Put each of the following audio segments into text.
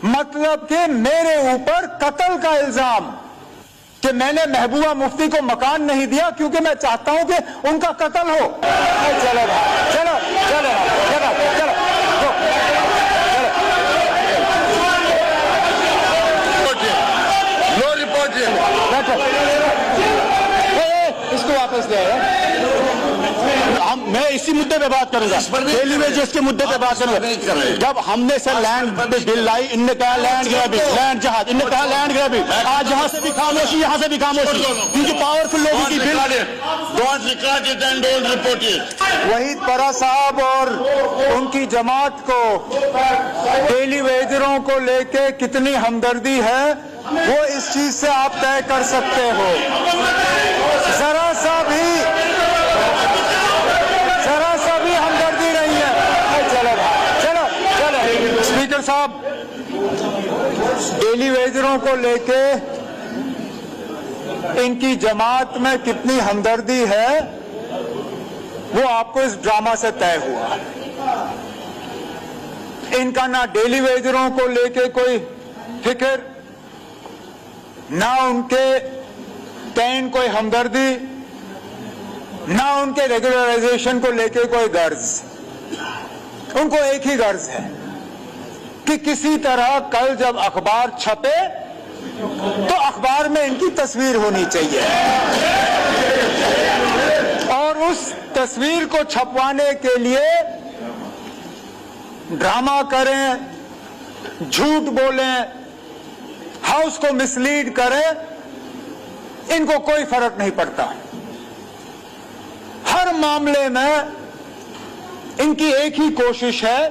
मतलब कि मेरे ऊपर कत्ल का इल्जाम कि मैंने महबूबा मुफ्ती को मकान नहीं दिया क्योंकि मैं चाहता हूं कि उनका कत्ल हो। चलो चलो चलो चलो चलो नो रिपोर्ट। इसको वापस ले आया। मैं इसी मुद्दे पे बात करूंगा, डेली वेजेस के मुद्दे पे बात करूंगा। जब हमने सर लैंड बिल लाई, इनने कहा लैंड ग्रैबिंग, लैंड जहाज, इनने कहा लैंड ग्रैबिंग। आज यहाँ से भी खामोशी, यहाँ से भी खामोशी, क्योंकि पावरफुल लोगों की बिल। वहीद परा साहब और उनकी जमात को डेली वेजरों को लेके कितनी हमदर्दी है वो इस चीज से आप तय कर सकते हो। जरा सा भी हमदर्दी नहीं है। चलो चलो चलो स्पीकर साहब, डेली वेजरों को लेके इनकी जमात में कितनी हमदर्दी है वो आपको इस ड्रामा से तय हुआ। इनका ना डेली वेजरों को लेके कोई फिक्र, ना उनके तैन कोई हमदर्दी, ना उनके रेगुलराइजेशन को लेके कोई गर्ज। उनको एक ही गर्ज है कि किसी तरह कल जब अखबार छपे तो अखबार में इनकी तस्वीर होनी चाहिए और उस तस्वीर को छपवाने के लिए ड्रामा करें, झूठ बोलें, हाउस को मिसलीड करें, इनको कोई फर्क नहीं पड़ता। हर मामले में इनकी एक ही कोशिश है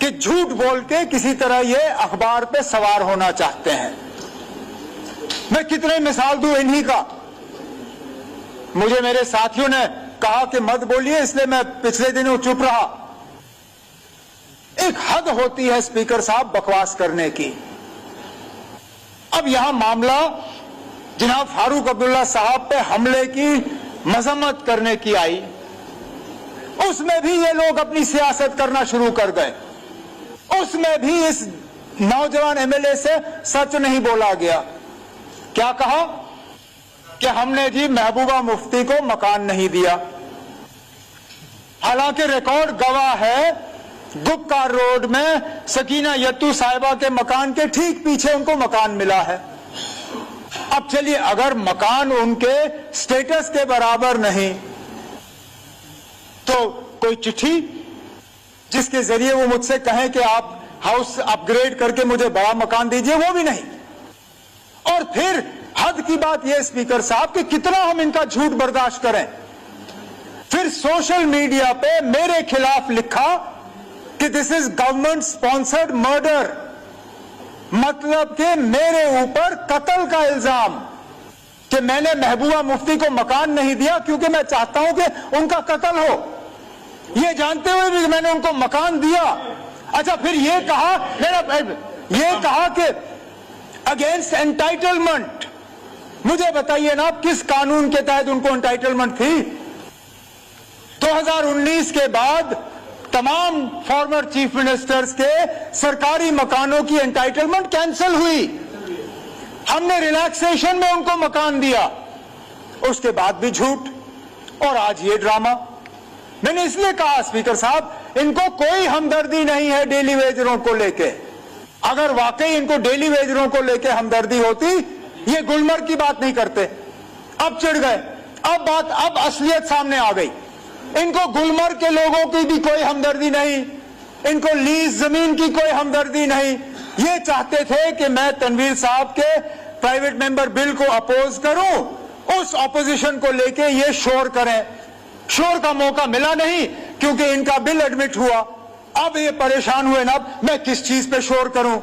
कि झूठ बोल के किसी तरह ये अखबार पे सवार होना चाहते हैं। मैं कितने मिसाल दूं इन्हीं का। मुझे मेरे साथियों ने कहा कि मत बोलिए, इसलिए मैं पिछले दिनों चुप रहा। एक हद होती है स्पीकर साहब बकवास करने की। अब यहां मामला जनाब फारूक अब्दुल्ला साहब पे हमले की मजम्मत करने की आई, उसमें भी ये लोग अपनी सियासत करना शुरू कर गए। उसमें भी इस नौजवान एमएलए से सच नहीं बोला गया। क्या कहा कि हमने जी महबूबा मुफ्ती को मकान नहीं दिया, हालांकि रिकॉर्ड गवाह है गुपकार रोड में सकीना यत्तू साहिबा के मकान के ठीक पीछे उनको मकान मिला है। अब चलिए, अगर मकान उनके स्टेटस के बराबर नहीं तो कोई चिट्ठी जिसके जरिए वो मुझसे कहें कि आप हाउस अपग्रेड करके मुझे बड़ा मकान दीजिए, वो भी नहीं। और फिर हद की बात यह स्पीकर साहब कि कितना हम इनका झूठ बर्दाश्त करें। फिर सोशल मीडिया पे मेरे खिलाफ लिखा कि this is government sponsored murder, मतलब कि मेरे ऊपर कत्ल का इल्जाम कि मैंने महबूबा मुफ्ती को मकान नहीं दिया क्योंकि मैं चाहता हूं कि उनका कत्ल हो, ये जानते हुए भी मैंने उनको मकान दिया। अच्छा, फिर ये कहा कि अगेंस्ट एंटाइटलमेंट। मुझे बताइए ना, किस कानून के तहत उनको एंटाइटलमेंट थी? 2019 के बाद तमाम फॉर्मर चीफ मिनिस्टर्स के सरकारी मकानों की एंटाइटलमेंट कैंसिल हुई। हमने रिलैक्सेशन में उनको मकान दिया, उसके बाद भी झूठ, और आज ये ड्रामा। मैंने इसलिए कहा स्पीकर साहब, इनको कोई हमदर्दी नहीं है डेली वेजरों को लेके। अगर वाकई इनको डेली वेजरों को लेके हमदर्दी होती, ये गुलमर्ग की बात नहीं करते। अब चिढ़ गए, अब असलियत सामने आ गई। इनको गुलमर्ग के लोगों की भी कोई हमदर्दी नहीं, इनको लीज जमीन की कोई हमदर्दी नहीं। ये चाहते थे कि मैं तनवीर साहब के प्राइवेट मेंबर बिल को अपोज करूं, उस अपोजिशन को लेके ये शोर करें। शोर का मौका मिला नहीं क्योंकि इनका बिल एडमिट हुआ। अब ये परेशान हुए ना, मैं किस चीज पे शोर करूं?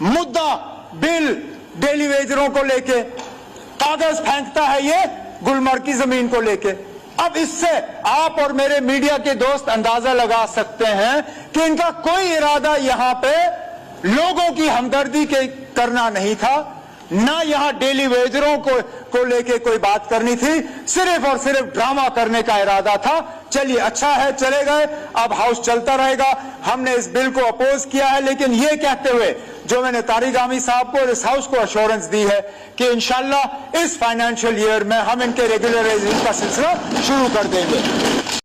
मुद्दा बिल डेली वेजरों को लेके, कागज फेंकता है ये गुलमर्ग की जमीन को लेके। अब इससे आप और मेरे मीडिया के दोस्त अंदाजा लगा सकते हैं कि इनका कोई इरादा यहां पे लोगों की हमदर्दी के करना नहीं था, ना यहां डेली वेजरों को लेके कोई बात करनी थी। सिर्फ और सिर्फ ड्रामा करने का इरादा था چلیے اچھا ہے, چلے گئے, اب ہاؤس چلتا رہے گا. ہم نے اس بل کو اپوز کیا ہے, لیکن یہ کہتے ہوئے جو میں نے طارق گامی صاحب کو اور اس ہاؤس کو ایشورنس دی ہے کہ انشاءاللہ اس فائنینشیل ایئر میں ہم ان کے ریگولرائزیشن کا سلسلہ شروع کر دیں گے.